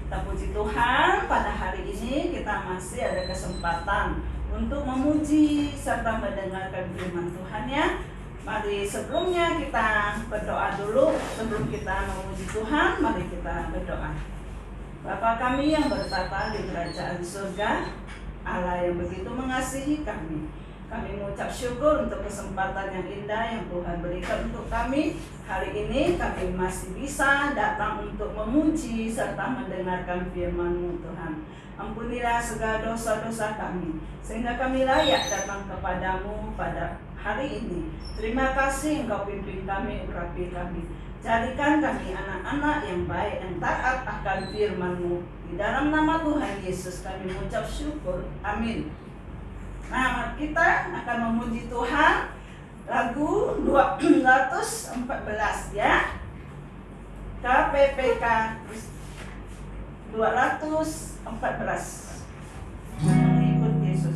Kita puji Tuhan, pada hari ini kita masih ada kesempatan untuk memuji serta mendengarkan firman Tuhan ya. Mari sebelumnya kita berdoa dulu. Sebelum kita memuji Tuhan, mari kita berdoa. Bapa kami yang bertata di kerajaan surga, Allah yang begitu mengasihi kami, kami mengucap syukur untuk kesempatan yang indah yang Tuhan berikan untuk kami. Hari ini kami masih bisa datang untuk memuji serta mendengarkan firman-Mu Tuhan. Ampunilah segala dosa-dosa kami, sehingga kami layak datang kepadamu pada hari ini. Terima kasih Engkau pimpin kami, urapi kami. Jadikan kami anak-anak yang baik dan taat akan firman-Mu. Di dalam nama Tuhan Yesus kami mengucap syukur. Amin. Nah, kita akan memuji Tuhan lagu 214 ya. KPPK 214. Mengikut Yesus.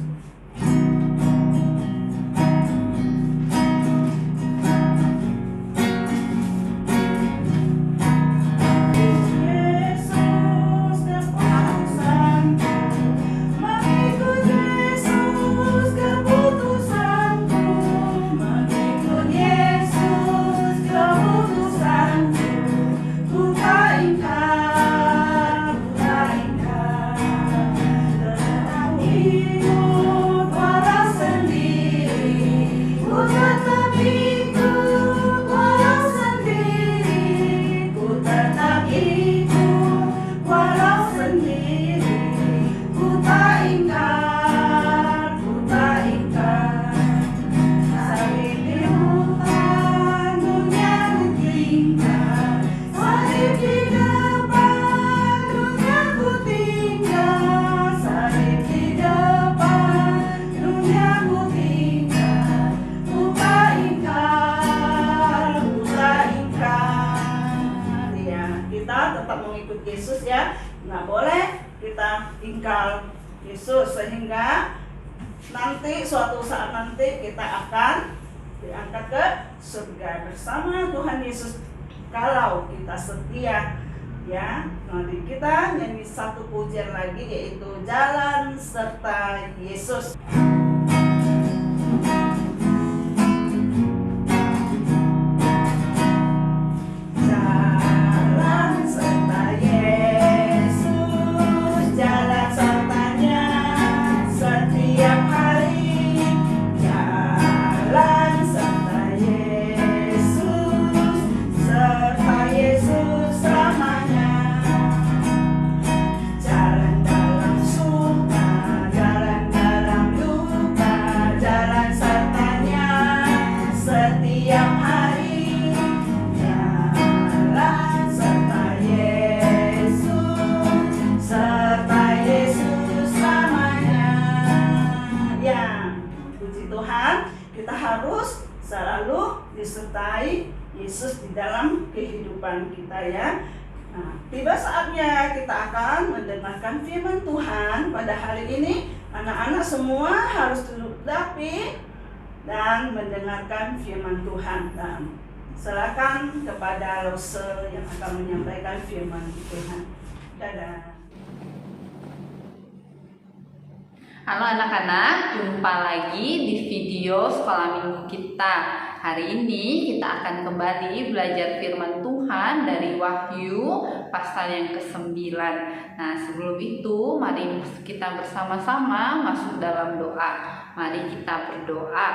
Yesus ya, nggak boleh kita tinggal Yesus, sehingga nanti suatu saat nanti kita akan diangkat ke surga bersama Tuhan Yesus kalau kita setia ya. Nanti kita nyanyi satu pujian lagi, yaitu Jalan Serta Yesus. Kita harus selalu disertai Yesus di dalam kehidupan kita ya. Nah, tiba saatnya kita akan mendengarkan firman Tuhan pada hari ini. Anak-anak semua harus duduk rapi dan mendengarkan firman Tuhan. Dan silakan kepada Lose yang akan menyampaikan firman Tuhan. Dadah. Halo anak-anak, jumpa lagi di video sekolah minggu kita. Hari ini kita akan kembali belajar firman Tuhan dari Wahyu pasal yang ke-9. Nah, sebelum itu mari kita bersama-sama masuk dalam doa. Mari kita berdoa.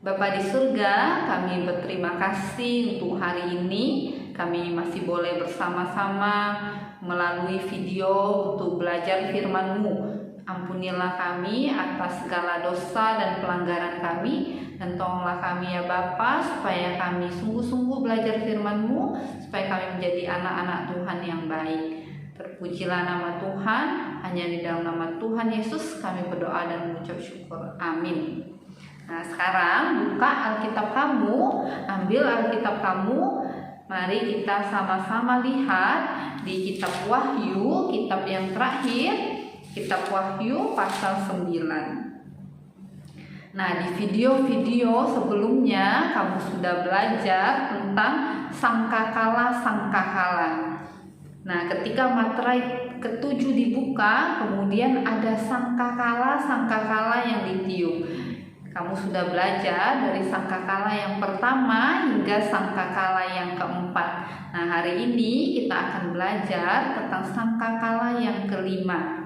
Bapa di surga, kami berterima kasih untuk hari ini. Kami masih boleh bersama-sama melalui video untuk belajar firman-Mu. Ampunilah kami atas segala dosa dan pelanggaran kami, Dan tolonglah kami ya Bapa, supaya kami sungguh-sungguh belajar firman-Mu, supaya kami menjadi anak-anak Tuhan yang baik. Terpujilah nama Tuhan, hanya di dalam nama Tuhan Yesus kami berdoa dan mengucap syukur. Amin. Nah, sekarang buka Alkitab kamu, ambil Alkitab kamu. Mari kita sama-sama lihat di kitab Wahyu, kitab yang terakhir, kitab Wahyu pasal 9. Nah, di video-video sebelumnya kamu sudah belajar tentang sangkakala. Nah, ketika materai ke-7 dibuka, kemudian ada sangkakala yang ditiup. Kamu sudah belajar dari sangkakala yang pertama hingga sangkakala yang keempat. Nah, hari ini kita akan belajar tentang sangkakala yang kelima.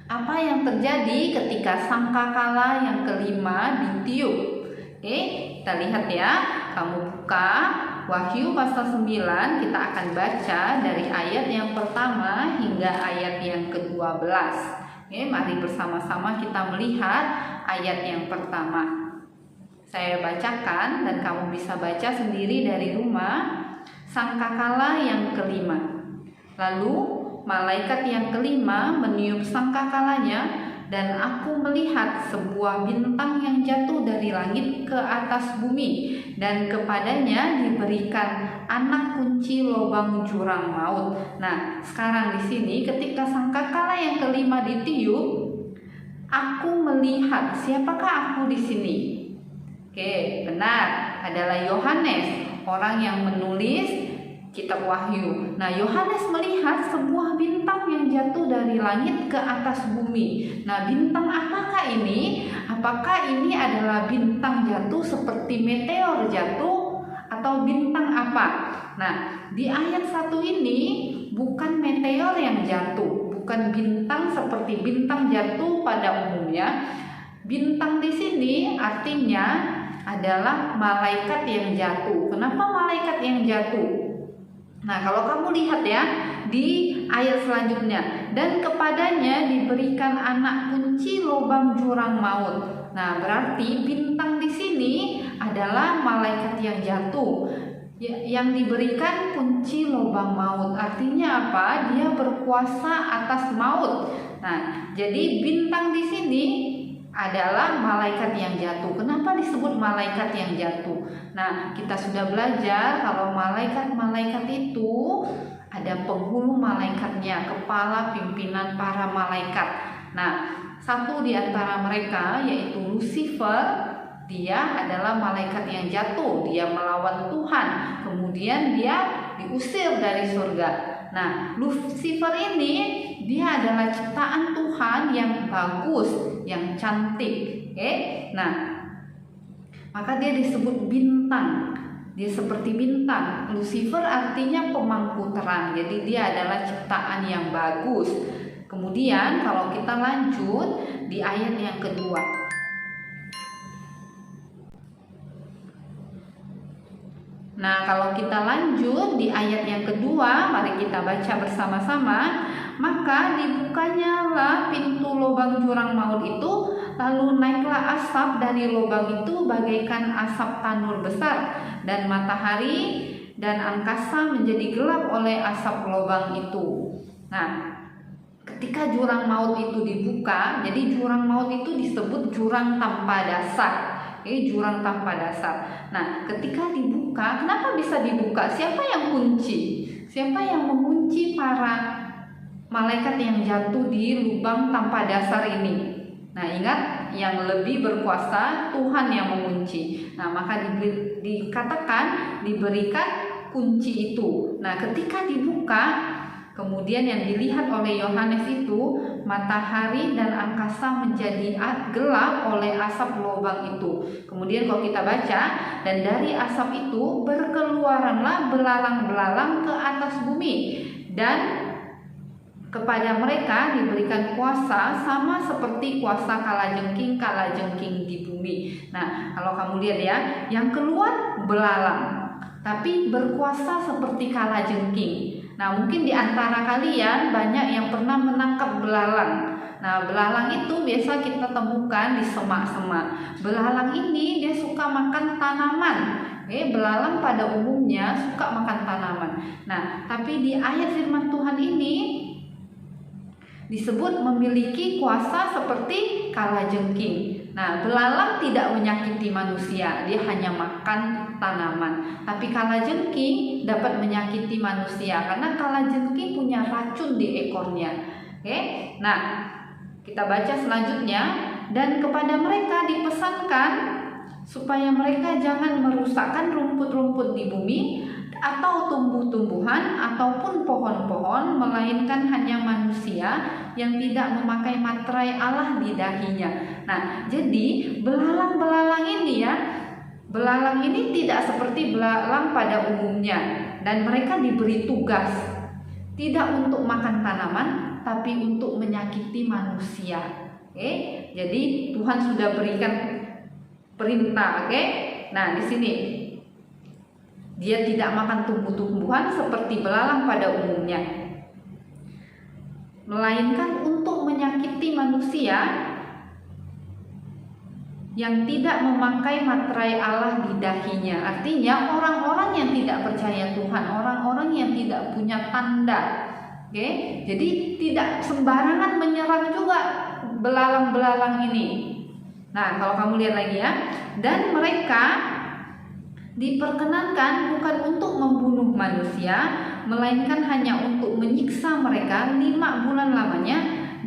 Apa yang terjadi ketika sangkakala yang kelima ditiup? Oke, kita lihat ya. Kamu buka Wahyu pasal 9, kita akan baca dari ayat yang pertama hingga ayat yang ke-12. Oke, mari bersama-sama kita melihat ayat yang pertama. Saya bacakan dan kamu bisa baca sendiri dari rumah. Sangkakala yang kelima. Lalu malaikat yang kelima meniup sangkakalanya, dan aku melihat sebuah bintang yang jatuh dari langit ke atas bumi, dan kepadanya diberikan anak kunci lubang jurang maut. Nah, sekarang di sini ketika sangkakala yang kelima ditiup, aku melihat. Siapakah aku di sini? Oke, benar, adalah Yohanes, orang yang menulis kitab Wahyu. Nah, Yohanes melihat sebuah bintang yang jatuh dari langit ke atas bumi. Nah, bintang apakah ini? Apakah ini adalah bintang jatuh seperti meteor jatuh atau bintang apa? Nah, di ayat 1 ini bukan meteor yang jatuh, bukan bintang seperti bintang jatuh pada umumnya. Bintang di sini artinya adalah malaikat yang jatuh. Kenapa malaikat yang jatuh? Nah, kalau kamu lihat ya di ayat selanjutnya, dan kepadanya diberikan anak kunci lubang jurang maut. Nah, berarti bintang di sini adalah malaikat yang jatuh, yang diberikan kunci lubang maut. Artinya apa? Dia berkuasa atas maut. Nah, jadi bintang di sini adalah malaikat yang jatuh. Kenapa disebut malaikat yang jatuh? Nah, kita sudah belajar kalau malaikat-malaikat itu ada penghulu malaikatnya, kepala pimpinan para malaikat. Nah, satu di antara mereka yaitu Lucifer, dia adalah malaikat yang jatuh, dia melawan Tuhan, kemudian dia diusir dari surga. Nah, Lucifer ini dia adalah ciptaan Tuhan yang bagus, yang cantik. Oke? Nah, maka dia disebut bintang. Dia seperti bintang. Lucifer artinya pemangku terang. Jadi dia adalah ciptaan yang bagus. Kemudian kalau kita lanjut di ayat yang kedua. Nah, kalau kita lanjut di ayat yang kedua, mari kita baca bersama-sama. Maka dibukanyalah pintu lubang jurang maut itu, lalu naiklah asap dari lubang itu bagaikan asap tanur besar, dan matahari dan angkasa menjadi gelap oleh asap lubang itu. Nah, ketika jurang maut itu dibuka, jadi jurang maut itu disebut jurang tanpa dasar. Jurang tanpa dasar. Nah, ketika dibuka, kenapa bisa dibuka? Siapa yang kunci? Siapa yang mengunci para malaikat yang jatuh di lubang tanpa dasar ini? Nah, ingat, yang lebih berkuasa Tuhan yang mengunci. Nah, maka dikatakan diberikan kunci itu. Nah, ketika dibuka, kemudian yang dilihat oleh Yohanes itu matahari dan angkasa menjadi gelap oleh asap lubang itu. Kemudian kalau kita baca, dan dari asap itu berkeluaranlah belalang-belalang ke atas bumi, dan kepada mereka diberikan kuasa sama seperti kuasa kalajengking di bumi. Nah, kalau kamu lihat ya, yang keluar belalang, tapi berkuasa seperti kalajengking. Nah, mungkin di antara kalian banyak yang pernah menangkap belalang. Nah, belalang itu biasa kita temukan di semak-semak. Belalang ini dia suka makan tanaman. Belalang pada umumnya suka makan tanaman. Nah, tapi di ayat firman Tuhan ini disebut memiliki kuasa seperti kalajengking. Nah, belalang tidak menyakiti manusia, dia hanya makan tanaman. Tapi kalajengking dapat menyakiti manusia karena kalajengking punya racun di ekornya. Nah, kita baca selanjutnya. Dan kepada mereka dipesankan supaya mereka jangan merusakkan rumput-rumput di bumi atau tumbuh-tumbuhan ataupun pohon-pohon, melainkan hanya manusia yang tidak memakai materai Allah di dahinya. Nah, jadi belalang-belalang ini belalang ini tidak seperti belalang pada umumnya, dan mereka diberi tugas tidak untuk makan tanaman, tapi untuk menyakiti manusia. Jadi Tuhan sudah berikan perintah. Nah, di sini dia tidak makan tumbuh-tumbuhan seperti belalang pada umumnya, melainkan untuk menyakiti manusia yang tidak memakai materai Allah di dahinya. Artinya orang-orang yang tidak percaya Tuhan, orang-orang yang tidak punya tanda. Jadi tidak sembarangan menyerang juga belalang-belalang ini. Nah, kalau kamu lihat lagi dan mereka diperkenankan bukan untuk membunuh manusia, melainkan hanya untuk menyiksa mereka 5 bulan lamanya,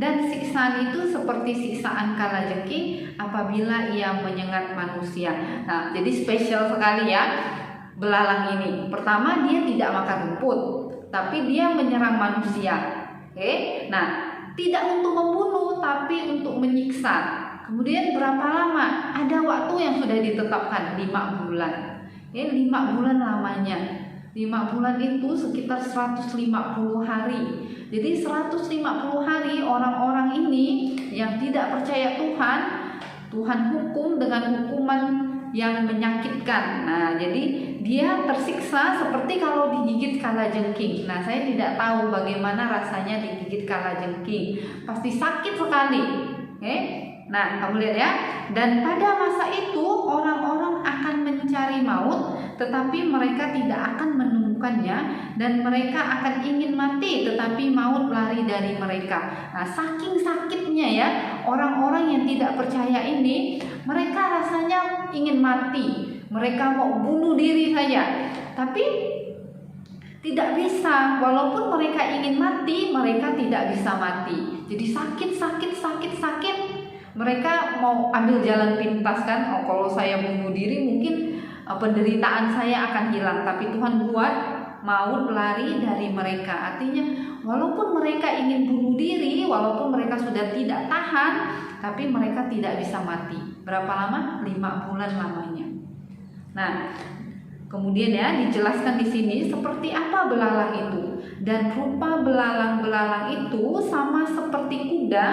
dan siksaan itu seperti siksaan kalajengking apabila ia menyengat manusia. Nah, jadi spesial sekali belalang ini. Pertama, dia tidak makan rumput, tapi dia menyerang manusia. Nah, tidak untuk membunuh, tapi untuk menyiksa. Kemudian berapa lama? Ada waktu yang sudah ditetapkan, 5 bulan. 5 bulan lamanya. 5 bulan itu sekitar 150 hari. Jadi 150 hari orang-orang ini yang tidak percaya Tuhan, Tuhan hukum dengan hukuman yang menyakitkan. Nah, jadi dia tersiksa seperti kalau digigit kalajengking. Nah, saya tidak tahu bagaimana rasanya digigit kalajengking. Pasti sakit sekali. Nah, kamu lihat dan pada masa itu orang-orang akan mencari maut, tetapi mereka tidak akan menemukannya, dan mereka akan ingin mati, tetapi maut lari dari mereka. Nah, saking sakitnya orang-orang yang tidak percaya ini, mereka rasanya ingin mati. Mereka mau bunuh diri saja, tapi tidak bisa. Walaupun mereka ingin mati, mereka tidak bisa mati. Jadi sakit. Mereka mau ambil jalan pintas kalau saya bunuh diri mungkin penderitaan saya akan hilang. Tapi Tuhan buat maut lari dari mereka. Artinya walaupun mereka ingin bunuh diri, walaupun mereka sudah tidak tahan, tapi mereka tidak bisa mati. Berapa lama? 5 bulan lamanya. Nah, kemudian dijelaskan di sini seperti apa belalang itu. Dan rupa belalang-belalang itu sama seperti kuda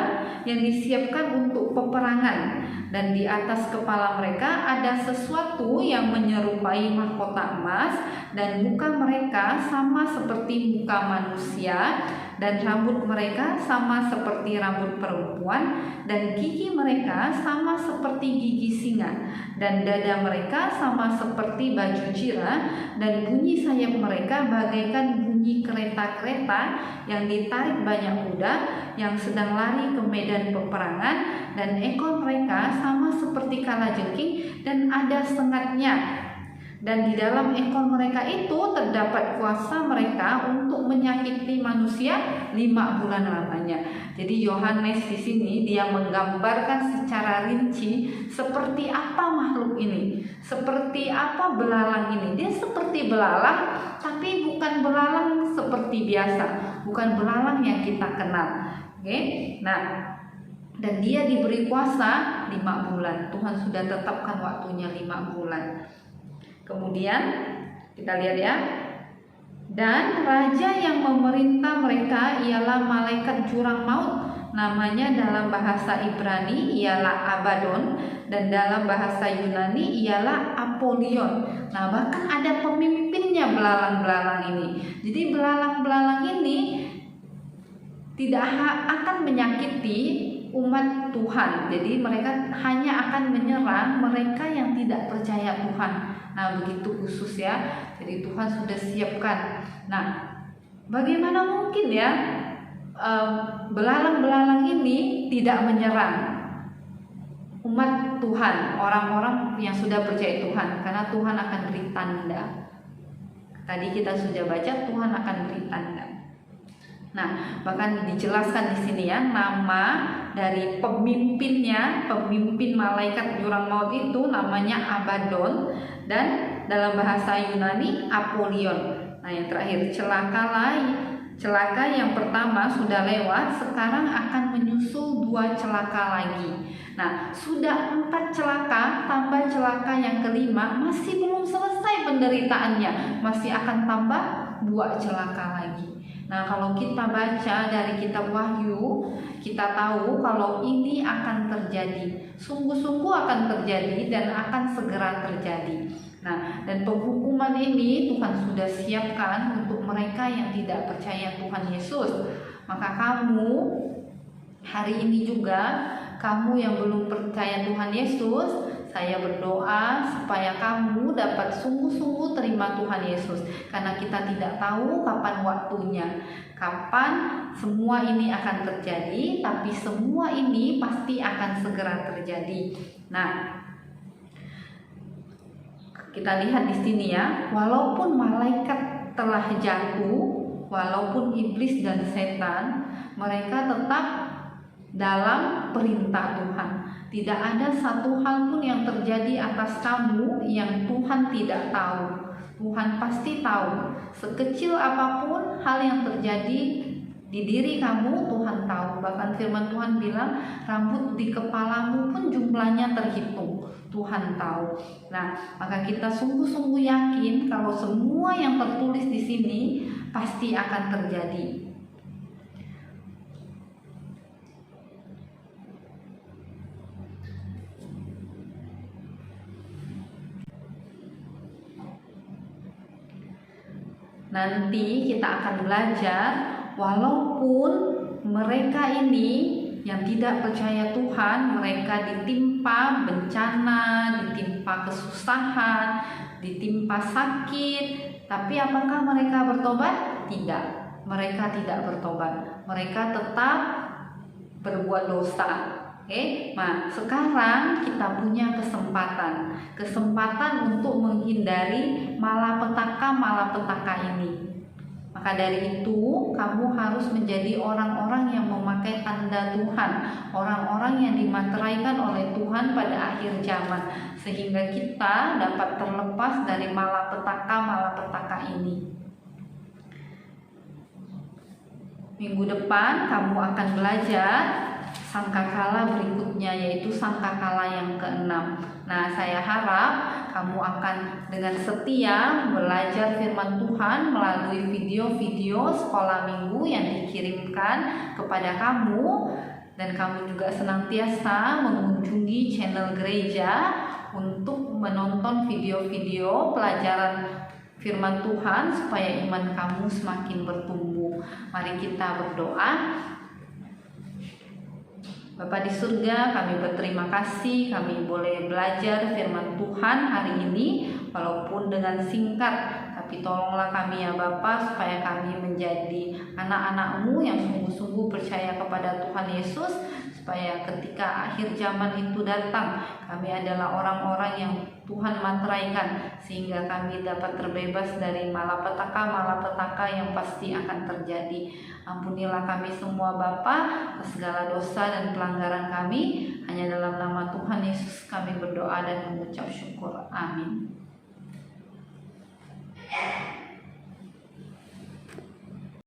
yang disiapkan untuk peperangan, dan di atas kepala mereka ada sesuatu yang menyerupai mahkota emas, dan muka mereka sama seperti muka manusia, dan rambut mereka sama seperti rambut perempuan, dan gigi mereka sama seperti gigi singa, dan dada mereka sama seperti baju jira, dan bunyi sayap mereka bagaikan bunyi kereta-kereta yang ditarik banyak kuda yang sedang lari ke medan peperangan, dan ekor mereka sama seperti kalajengking dan ada sengatnya. Dan di dalam ekor mereka itu terdapat kuasa mereka untuk menyakiti manusia 5 bulan lamanya. Jadi Yohanes di sini dia menggambarkan secara rinci seperti apa makhluk ini, seperti apa belalang ini. Dia seperti belalang, tapi bukan belalang seperti biasa, bukan belalang yang kita kenal. Nah, dan dia diberi kuasa 5 bulan. Tuhan sudah tetapkan waktunya 5 bulan. Kemudian kita lihat dan raja yang memerintah mereka ialah malaikat jurang maut. Namanya dalam bahasa Ibrani ialah Abaddon, dan dalam bahasa Yunani ialah Apollyon. Nah, bahkan ada pemimpinnya belalang-belalang ini. Jadi belalang-belalang ini tidak akan menyakiti umat Tuhan. Jadi mereka hanya akan menyerang mereka yang tidak percaya Tuhan. Nah, begitu khusus ya. Jadi Tuhan sudah siapkan. Nah, bagaimana mungkin ya belalang-belalang ini tidak menyerang umat Tuhan, orang-orang yang sudah percaya Tuhan, karena Tuhan akan beri tanda. Tadi kita sudah baca Tuhan akan beri tanda. Nah, bahkan dijelaskan di sini ya, nama dari pemimpinnya, pemimpin malaikat jurang maut itu namanya Abaddon, dan dalam bahasa Yunani Apollyon. Nah, yang terakhir celaka yang pertama sudah lewat, sekarang akan menyusul 2 celaka lagi. Nah, sudah 4 celaka, tambah celaka yang kelima, masih belum selesai penderitaannya, masih akan tambah 2 celaka lagi. Nah, kalau kita baca dari kitab Wahyu, kita tahu kalau ini akan terjadi, sungguh-sungguh akan terjadi dan akan segera terjadi. Nah, dan penghukuman ini Tuhan sudah siapkan untuk mereka yang tidak percaya Tuhan Yesus. Maka kamu hari ini juga, kamu yang belum percaya Tuhan Yesus, saya berdoa supaya kamu dapat sungguh-sungguh terima Tuhan Yesus. Karena kita tidak tahu kapan waktunya, kapan semua ini akan terjadi, tapi semua ini pasti akan segera terjadi. Nah, kita lihat di sini ya, walaupun malaikat telah jatuh, walaupun iblis dan setan, mereka tetap dalam perintah Tuhan. Tidak ada satu hal pun yang terjadi atas kamu yang Tuhan tidak tahu. Tuhan pasti tahu. Sekecil apapun hal yang terjadi di diri kamu, Tuhan tahu. Bahkan firman Tuhan bilang, rambut di kepalamu pun jumlahnya terhitung. Tuhan tahu. Nah, maka kita sungguh-sungguh yakin kalau semua yang tertulis di sini pasti akan terjadi. Nanti kita akan belajar, walaupun mereka ini yang tidak percaya Tuhan, mereka ditimpa bencana, ditimpa kesusahan, ditimpa sakit, tapi apakah mereka bertobat? Tidak, mereka tidak bertobat. Mereka tetap berbuat dosa. Nah sekarang kita punya kesempatan untuk menghindari malapetaka ini. Maka dari itu kamu harus menjadi orang-orang yang memakai tanda Tuhan, orang-orang yang dimateraikan oleh Tuhan pada akhir zaman, sehingga kita dapat terlepas dari malapetaka ini. Minggu depan kamu akan belajar sangkakala berikutnya, yaitu sangkakala yang ke-6. Nah, saya harap kamu akan dengan setia belajar firman Tuhan melalui video-video sekolah minggu yang dikirimkan kepada kamu, dan kamu juga senantiasa mengunjungi channel gereja untuk menonton video-video pelajaran firman Tuhan supaya iman kamu semakin bertumbuh. Mari kita berdoa. Bapa di surga, kami berterima kasih kami boleh belajar firman Tuhan hari ini, walaupun dengan singkat, tapi tolonglah kami ya Bapa, supaya kami menjadi anak-anak-Mu yang sungguh-sungguh percaya kepada Tuhan Yesus, supaya ketika akhir zaman itu datang, kami adalah orang-orang yang Tuhan materaikan, sehingga kami dapat terbebas dari malapetaka yang pasti akan terjadi. Ampunilah kami semua Bapa, segala dosa dan pelanggaran kami. Hanya dalam nama Tuhan Yesus kami berdoa dan mengucap syukur. Amin.